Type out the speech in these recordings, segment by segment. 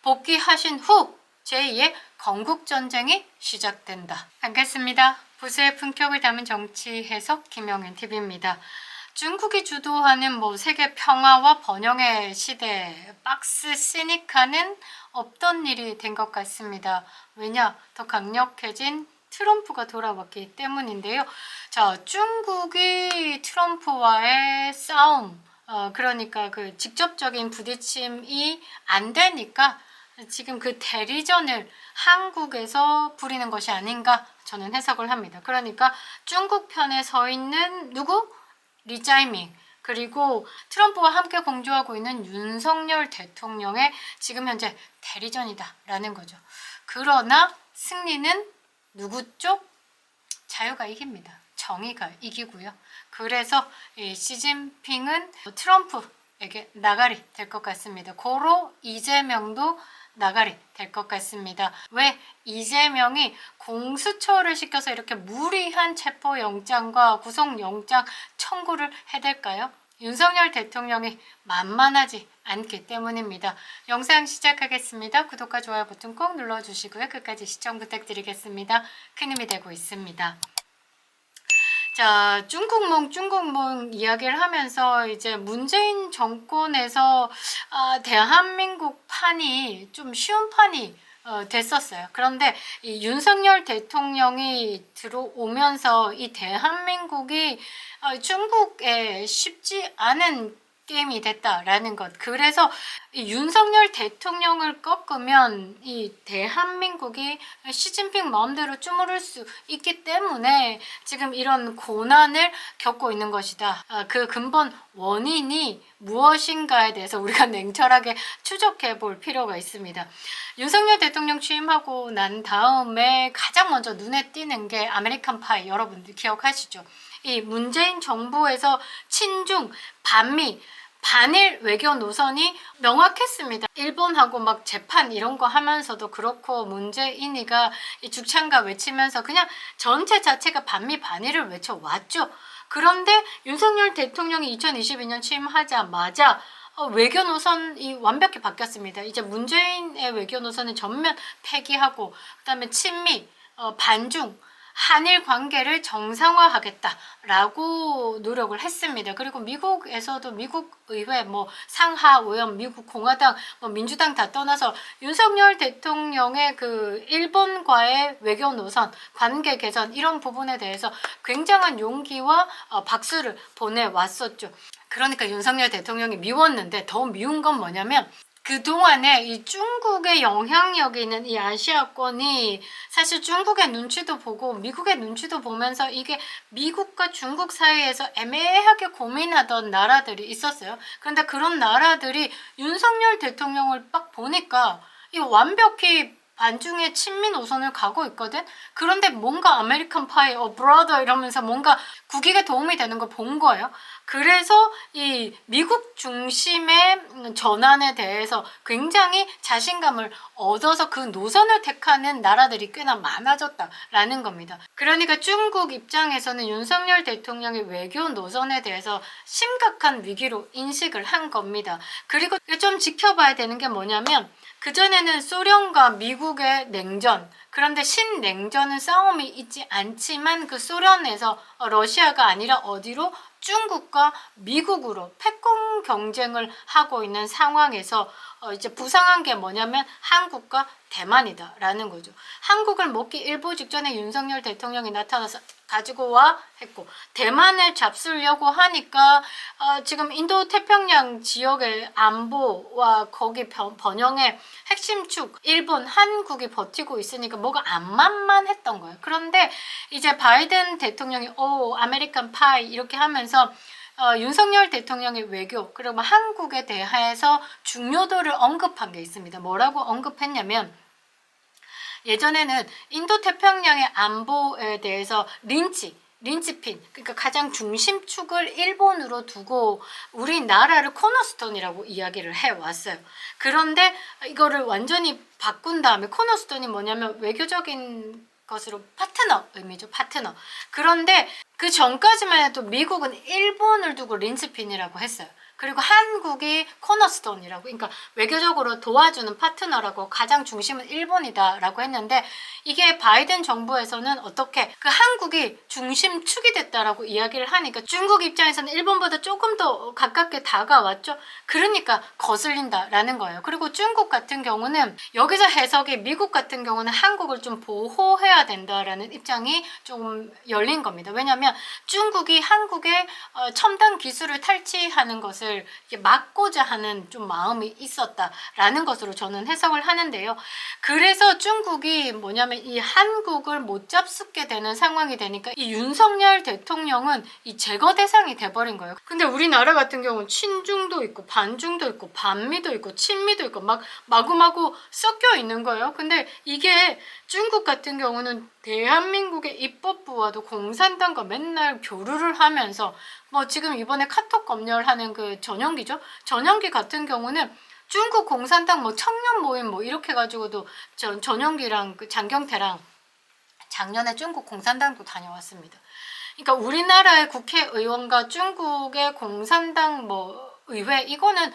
복귀하신 후 제2의 건국전쟁이 시작된다. 반갑습니다. 보수의 품격을 담은 정치 해석 김영현 TV입니다. 중국이 주도하는 세계 평화와 번영의 시대, 박스 시니카는 없던 일이 된 것 같습니다. 왜냐? 더 강력해진 트럼프가 돌아왔기 때문인데요. 자, 중국이 트럼프와의 싸움, 그러니까 그 직접적인 부딪힘이 안 되니까 지금 그 대리전을 한국에서 부리는 것이 아닌가 저는 해석을 합니다. 그러니까 중국 편에 서 있는 누구? 리자이밍, 그리고 트럼프와 함께 공조하고 있는 윤석열 대통령의 지금 현재 대리전이다 라는 거죠. 그러나 승리는 누구 쪽? 자유가 이깁니다. 정의가 이기고요. 그래서 시진핑은 트럼프에게 나가리 될 것 같습니다. 고로 이재명도 나가리 될 것 같습니다. 왜? 이재명이 공수처를 시켜서 이렇게 무리한 체포영장과 구속영장 청구를 해댈까요? 윤석열 대통령이 만만하지 않기 때문입니다. 영상 시작하겠습니다. 구독과 좋아요 버튼 꼭 눌러주시고요. 끝까지 시청 부탁드리겠습니다. 큰 힘이 되고 있습니다. 자, 중국몽 이야기를 하면서 이제 문재인 정권에서 대한민국 판이 좀 쉬운 판이 됐었어요. 그런데 이 윤석열 대통령이 들어오면서 이 대한민국이 중국에 쉽지 않은 게임이 됐다라는 것. 그래서 이 윤석열 대통령을 꺾으면 이 대한민국이 시진핑 마음대로 주무를 수 있기 때문에 지금 이런 고난을 겪고 있는 것이다. 그 근본 원인이 무엇인가에 대해서 우리가 냉철하게 추적해 볼 필요가 있습니다. 윤석열 대통령 취임하고 난 다음에 가장 먼저 눈에 띄는 게 아메리칸 파이, 여러분들 기억하시죠? 이 문재인 정부에서 친중, 반미, 반일 외교 노선이 명확했습니다. 일본하고 막 재판 이런 거 하면서도 그렇고 문재인이가 이 죽창가 외치면서 그냥 전체 자체가 반미 반일을 외쳐왔죠. 그런데 윤석열 대통령이 2022년 취임하자마자 외교 노선이 완벽히 바뀌었습니다. 이제 문재인의 외교 노선은 전면 폐기하고 그다음에 친미, 반중, 한일 관계를 정상화하겠다라고 노력을 했습니다. 그리고 미국에서도 미국 의회, 상하오연, 미국 공화당, 민주당 다 떠나서 윤석열 대통령의 그 일본과의 외교 노선, 관계 개선 이런 부분에 대해서 굉장한 용기와 박수를 보내왔었죠. 그러니까 윤석열 대통령이 미웠는데 더 미운 건 뭐냐면 그동안에 이 중국의 영향력이 있는 이 아시아권이 사실 중국의 눈치도 보고 미국의 눈치도 보면서 이게 미국과 중국 사이에서 애매하게 고민하던 나라들이 있었어요. 그런데 그런 나라들이 윤석열 대통령을 딱 보니까 이 완벽히 반중의 친미 노선을 가고 있거든. 그런데 뭔가 아메리칸 파이, 브라더 이러면서 뭔가 국익에 도움이 되는 걸 본 거예요. 그래서 이 미국 중심의 전환에 대해서 굉장히 자신감을 얻어서 그 노선을 택하는 나라들이 꽤나 많아졌다라는 겁니다. 그러니까 중국 입장에서는 윤석열 대통령의 외교 노선에 대해서 심각한 위기로 인식을 한 겁니다. 그리고 좀 지켜봐야 되는 게 뭐냐면 그전에는 소련과 미국의 냉전, 그런데 신냉전은 싸움이 있지 않지만 그 소련에서 러시아가 아니라 어디로? 중국과 미국으로 패권 경쟁을 하고 있는 상황에서 이제 부상한 게 뭐냐면 한국과 대만이다라는 거죠. 한국을 먹기 일보 직전에 윤석열 대통령이 나타나서 가지고 와 했고 대만을 잡수려고 하니까 지금 인도 태평양 지역의 안보와 거기 번영의 핵심 축 일본, 한국이 버티고 있으니까 뭐가 안 만만했던 거예요. 그런데 이제 바이든 대통령이 아메리칸 파이 이렇게 하면서 윤석열 대통령의 외교 그리고 한국에 대해서 중요도를 언급한 게 있습니다. 뭐라고 언급했냐면 예전에는 인도태평양의 안보에 대해서 린치핀, 그러니까 가장 중심축을 일본으로 두고 우리나라를 코너스톤이라고 이야기를 해왔어요. 그런데 이거를 완전히 바꾼 다음에 코너스톤이 뭐냐면 외교적인 것으로 파트너 의미죠. 파트너. 그런데 그 전까지만 해도 미국은 일본을 두고 린치핀이라고 했어요. 그리고 한국이 코너스톤이라고, 그러니까 외교적으로 도와주는 파트너라고, 가장 중심은 일본이다라고 했는데, 이게 바이든 정부에서는 어떻게 그 한국이 중심축이 됐다라고 이야기를 하니까 중국 입장에서는 일본보다 조금 더 가깝게 다가왔죠. 그러니까 거슬린다라는 거예요. 그리고 중국 같은 경우는 여기서 해석이, 미국 같은 경우는 한국을 좀 보호해야 된다라는 입장이 좀 열린 겁니다. 왜냐하면 중국이 한국의 첨단 기술을 탈취하는 것을 막고자 하는 좀 마음이 있었다라는 것으로 저는 해석을 하는데요. 그래서 중국이 뭐냐면 이 한국을 못 잡수게 되는 상황이 되니까 이 윤석열 대통령은 이 제거 대상이 돼버린 거예요. 근데 우리나라 같은 경우는 친중도 있고 반중도 있고 반미도 있고 친미도 있고 막 마구마구 섞여 있는 거예요. 근데 이게 중국 같은 경우는 대한민국의 입법부와도 공산당과 맨날 교류를 하면서 뭐 지금 이번에 카톡 검열하는 그 전용기죠. 전용기 같은 경우는 중국 공산당 뭐 청년 모임 뭐 이렇게 가지고도 전용기랑 그 장경태랑 작년에 중국 공산당도 다녀왔습니다. 그러니까 우리나라의 국회의원과 중국의 공산당 뭐 의회, 이거는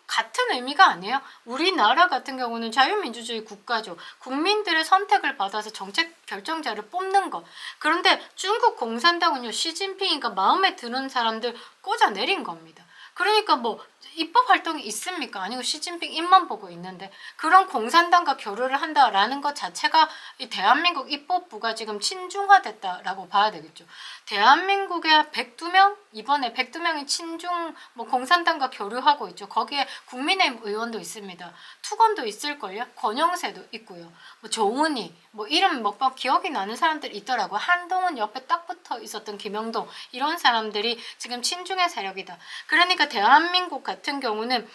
같은 의미가 아니에요. 우리나라 같은 경우는 자유민주주의 국가죠. 국민들의 선택을 받아서 정책 결정자를 뽑는 것. 그런데 중국 공산당은요, 시진핑이가 마음에 드는 사람들 꽂아내린 겁니다. 그러니까 뭐 입법 활동이 있습니까? 아니고 시진핑 입만 보고 있는데, 그런 공산당과 교류를 한다라는 것 자체가 이 대한민국 입법부가 지금 친중화됐다라고 봐야 되겠죠. 대한민국의 102명, 이번에 102명이 친중 뭐 공산당과 교류하고 있죠. 거기에 국민의힘 의원도 있습니다. 투건도 있을걸요. 권영세도 있고요. 뭐 조은희, 뭐 이름 몇 번 기억이 나는 사람들이 있더라고. 한동훈 옆에 딱 붙어 있었던 김영동, 이런 사람들이 지금 친중의 세력이다. 그러니까 대한민국 같은 경우는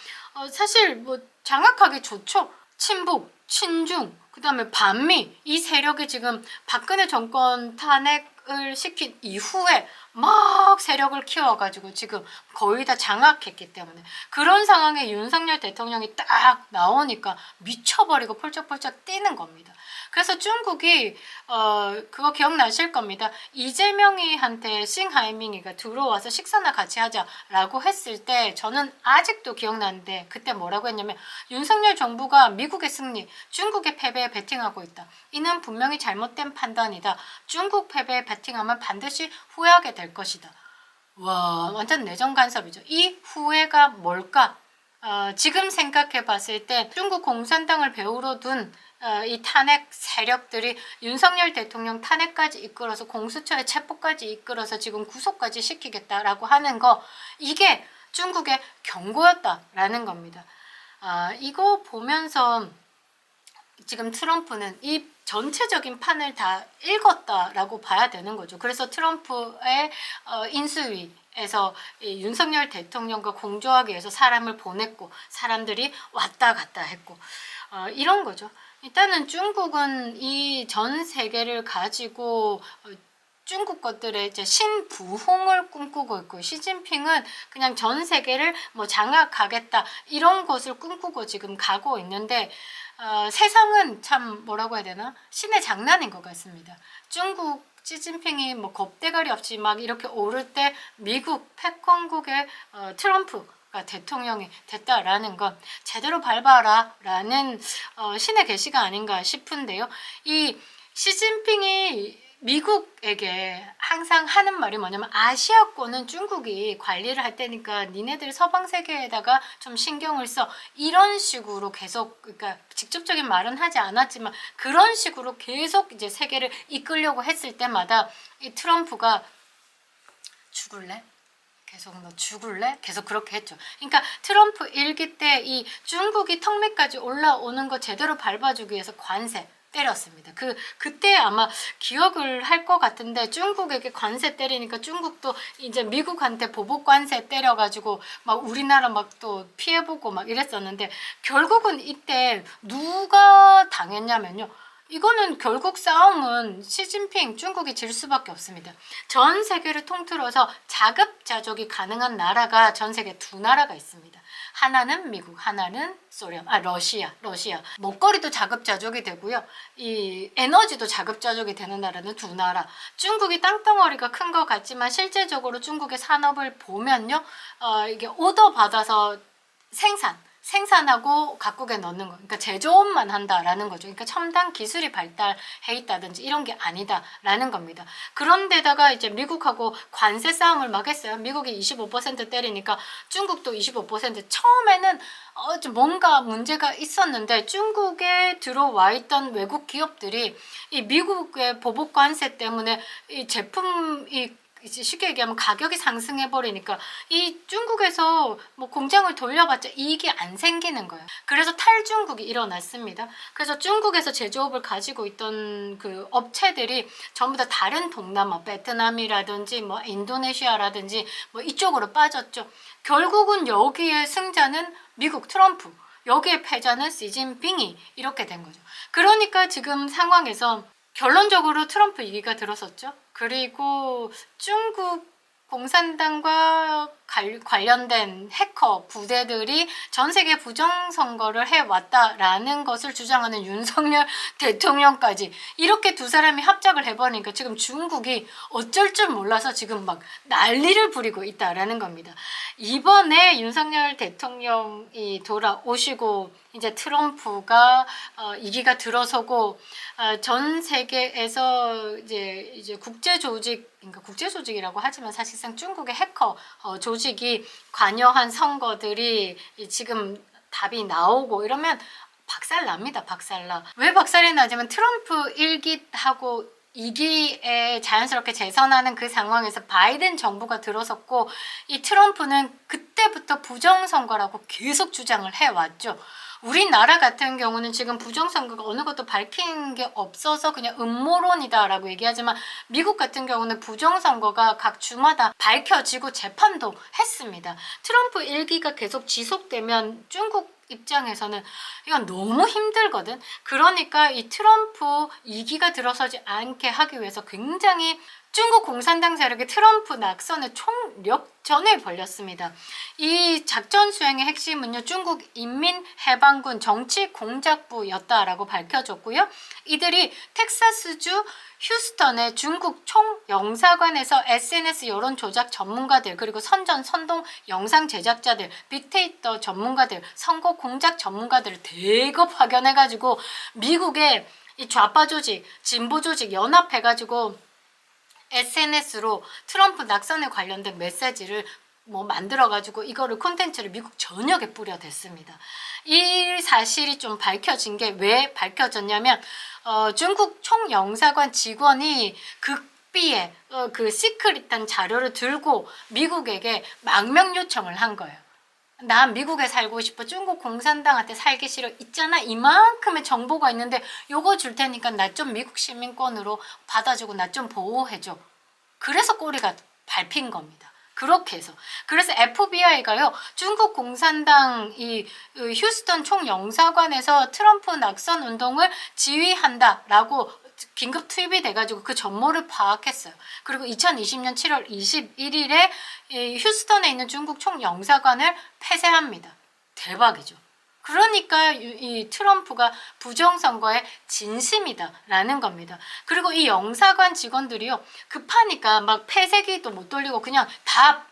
사실 뭐 장악하기 좋죠. 친북, 친중, 그 다음에 반미, 이 세력이 지금 박근혜 정권 탄핵을 시킨 이후에 막 세력을 키워가지고 지금 거의 다 장악했기 때문에, 그런 상황에 윤석열 대통령이 딱 나오니까 미쳐버리고 펄쩍펄쩍 뛰는 겁니다. 그래서 중국이 그거 기억나실 겁니다. 이재명이한테 싱하이밍이가 들어와서 식사나 같이 하자라고 했을 때 저는 아직도 기억나는데, 그때 뭐라고 했냐면, 윤석열 정부가 미국의 승리, 중국의 패배에 베팅하고 있다. 이는 분명히 잘못된 판단이다. 중국 패배에 베팅하면 반드시 후회하게 될 것이다. 와, 완전 내정 간섭이죠. 이 후회가 뭘까? 지금 생각해 봤을 때 중국 공산당을 배후로 둔 이 탄핵 세력들이 윤석열 대통령 탄핵까지 이끌어서 공수처의 체포까지 이끌어서 지금 구속까지 시키겠다라고 하는 거, 이게 중국의 경고였다라는 겁니다. 이거 보면서 지금 트럼프는 이 전체적인 판을 다 읽었다라고 봐야 되는 거죠. 그래서 트럼프의 인수위에서 윤석열 대통령과 공조하기 위해서 사람을 보냈고, 사람들이 왔다 갔다 했고, 이런 거죠. 일단은 중국은 이 전 세계를 가지고 중국 것들의 이제 신부흥을 꿈꾸고 있고, 시진핑은 그냥 전 세계를 뭐 장악하겠다 이런 것을 꿈꾸고 지금 가고 있는데, 세상은 참 뭐라고 해야 되나, 신의 장난인 것 같습니다. 중국 시진핑이 뭐 겁대가리 없이 막 이렇게 오를 때 미국 패권국의 트럼프가 대통령이 됐다라는 건 제대로 밟아라 라는 신의 계시가 아닌가 싶은데요. 이 시진핑이 미국에게 항상 하는 말이 뭐냐면, 아시아권은 중국이 관리를 할 테니까 니네들 서방 세계에다가 좀 신경을 써, 이런 식으로 계속, 그러니까 직접적인 말은 하지 않았지만 그런 식으로 계속 이제 세계를 이끌려고 했을 때마다 이 트럼프가 죽을래? 계속 너 죽을래? 계속 그렇게 했죠. 그러니까 트럼프 일기 때 이 중국이 턱 밑까지 올라오는 거 제대로 밟아주기 위해서 관세 때렸습니다. 그때 아마 기억을 할 것 같은데, 중국에게 관세 때리니까 중국도 이제 미국한테 보복 관세 때려가지고 막 우리나라 막 또 피해보고 막 이랬었는데, 결국은 이때 누가 당했냐면요. 이거는 결국 싸움은 시진핑 중국이 질 수밖에 없습니다. 전 세계를 통틀어서 자급자족이 가능한 나라가 전 세계 두 나라가 있습니다. 하나는 미국, 하나는 소련, 러시아. 먹거리도 자급자족이 되고요. 이 에너지도 자급자족이 되는 나라는 두 나라. 중국이 땅덩어리가 큰 것 같지만 실제적으로 중국의 산업을 보면요, 이게 오더 받아서 생산하고 각국에 넣는 거. 그러니까 제조업만 한다라는 거죠. 그러니까 첨단 기술이 발달해 있다든지 이런 게 아니다라는 겁니다. 그런데다가 이제 미국하고 관세 싸움을 막 했어요. 미국이 25% 때리니까 중국도 25%. 처음에는 좀 뭔가 문제가 있었는데 중국에 들어와 있던 외국 기업들이 이 미국의 보복 관세 때문에 이 제품이 이제 쉽게 얘기하면 가격이 상승해 버리니까 이 중국에서 뭐 공장을 돌려봤자 이익이 안 생기는 거예요. 그래서 탈중국이 일어났습니다. 그래서 중국에서 제조업을 가지고 있던 그 업체들이 전부 다 다른 동남아, 베트남이라든지 뭐 인도네시아라든지 뭐 이쪽으로 빠졌죠. 결국은 여기에 승자는 미국 트럼프, 여기에 패자는 시진핑이 이렇게 된 거죠. 그러니까 지금 상황에서 결론적으로 트럼프 위기가 들어섰죠. 그리고 중국 공산당과 관련된 해커 부대들이 전 세계 부정선거를 해왔다라는 것을 주장하는 윤석열 대통령까지 이렇게 두 사람이 합작을 해버리니까 지금 중국이 어쩔 줄 몰라서 지금 막 난리를 부리고 있다라는 겁니다. 이번에 윤석열 대통령이 돌아오시고 이제 트럼프가 이기가 들어서고 전 세계에서 이제 국제 조직, 그러니까 국제 조직이라고 하지만 사실상 중국의 해커 조직이 관여한 선거들이 지금 답이 나오고 이러면 박살납니다. 박살나. 왜 박살이 나냐면 트럼프 1기하고 2기에 자연스럽게 재선하는 그 상황에서 바이든 정부가 들어섰고 이 트럼프는 그때부터 부정선거라고 계속 주장을 해왔죠. 우리나라 같은 경우는 지금 부정선거가 어느 것도 밝힌 게 없어서 그냥 음모론이다라고 얘기하지만 미국 같은 경우는 부정선거가 각 주마다 밝혀지고 재판도 했습니다. 트럼프 1기가 계속 지속되면 중국 입장에서는 이건 너무 힘들거든. 그러니까 이 트럼프 2기가 들어서지 않게 하기 위해서 굉장히 중국 공산당 세력이 트럼프 낙선에 총력전을 벌였습니다. 이 작전 수행의 핵심은요, 중국 인민해방군 정치공작부였다라고 밝혀졌고요. 이들이 텍사스주 휴스턴의 중국 총영사관에서 SNS 여론 조작 전문가들, 그리고 선동 영상 제작자들, 빅데이터 전문가들, 선거 공작 전문가들을 대거 파견해가지고 미국의 이 좌파 조직, 진보 조직 연합해가지고 SNS로 트럼프 낙선에 관련된 메시지를 만들어가지고 이거를 콘텐츠를 미국 전역에 뿌려댔습니다. 이 사실이 좀 밝혀진 게 왜 밝혀졌냐면 중국 총영사관 직원이 극비의 그 시크릿한 자료를 들고 미국에게 망명 요청을 한 거예요. 난 미국에 살고 싶어. 중국 공산당한테 살기 싫어. 있잖아. 이만큼의 정보가 있는데 요거 줄 테니까 나 좀 미국 시민권으로 받아주고 나 좀 보호해줘. 그래서 꼬리가 밟힌 겁니다. 그렇게 해서. 그래서 FBI가요, 중국 공산당 이 휴스턴 총영사관에서 트럼프 낙선 운동을 지휘한다라고 긴급 투입이 돼가지고 그 전모를 파악했어요. 그리고 2020년 7월 21일에 휴스턴에 있는 중국 총영사관을 폐쇄합니다. 대박이죠. 그러니까 이 트럼프가 부정선거의 진심이다라는 겁니다. 그리고 이 영사관 직원들이요, 급하니까 막 폐쇄기도 못 돌리고 그냥 다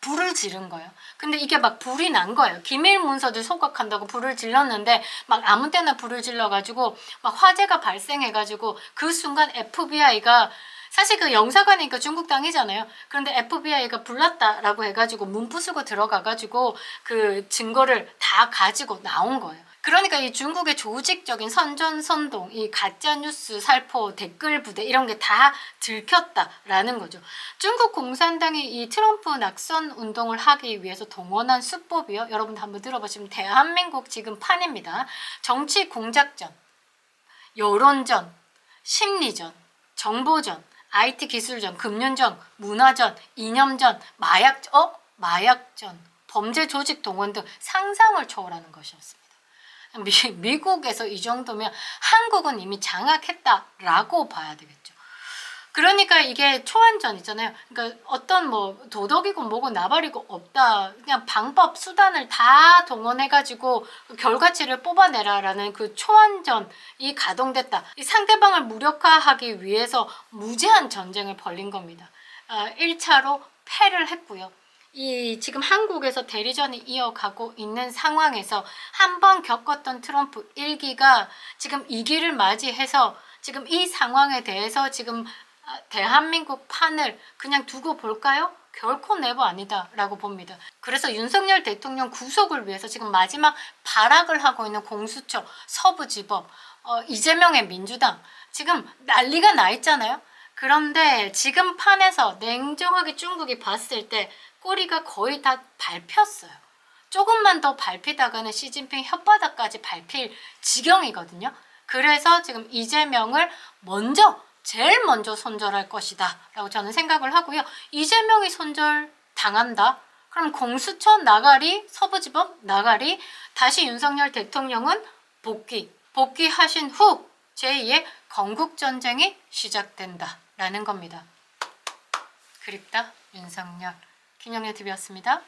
불을 지른 거예요. 근데 이게 막 불이 난 거예요. 기밀 문서들 소각한다고 불을 질렀는데 막 아무 때나 불을 질러가지고 막 화재가 발생해가지고 그 순간 FBI가, 사실 그 영사관이니까 중국 땅이잖아요. 그런데 FBI가 불났다라고 해가지고 문 부수고 들어가가지고 그 증거를 다 가지고 나온 거예요. 그러니까 이 중국의 조직적인 선전선동, 이 가짜뉴스 살포, 댓글 부대 이런 게 다 들켰다라는 거죠. 중국 공산당이 이 트럼프 낙선 운동을 하기 위해서 동원한 수법이요. 여러분들 한번 들어보시면 대한민국 지금 판입니다. 정치 공작전, 여론전, 심리전, 정보전, IT 기술전, 금융전, 문화전, 이념전, 마약전, 범죄 조직 동원 등 상상을 초월하는 것이었습니다. 미국에서 이 정도면 한국은 이미 장악했다라고 봐야 되겠죠. 그러니까 이게 초안전 있잖아요. 그러니까 어떤 뭐 도덕이고 뭐고 나발이고 없다. 그냥 방법, 수단을 다 동원해가지고 결과치를 뽑아내라라는 그 초안전이 가동됐다. 이 상대방을 무력화하기 위해서 무제한 전쟁을 벌린 겁니다. 1차로 패를 했고요. 이 지금 한국에서 대리전이 이어가고 있는 상황에서 한 번 겪었던 트럼프 1기가 지금 2기를 맞이해서 지금 이 상황에 대해서 지금 대한민국 판을 그냥 두고 볼까요? 결코 네버 아니다 라고 봅니다. 그래서 윤석열 대통령 구속을 위해서 지금 마지막 발악을 하고 있는 공수처, 서부지법, 이재명의 민주당 지금 난리가 나 있잖아요. 그런데 지금 판에서 냉정하게 중국이 봤을 때 꼬리가 거의 다 밟혔어요. 조금만 더 밟히다가는 시진핑 혓바닥까지 밟힐 지경이거든요. 그래서 지금 이재명을 제일 먼저 손절할 것이다 라고 저는 생각을 하고요. 이재명이 손절 당한다? 그럼 공수처 나가리, 서부지법 나가리, 다시 윤석열 대통령은 복귀하신 후 제2의 건국전쟁이 시작된다 라는 겁니다. 그립다 윤석열. 김영애 TV였습니다.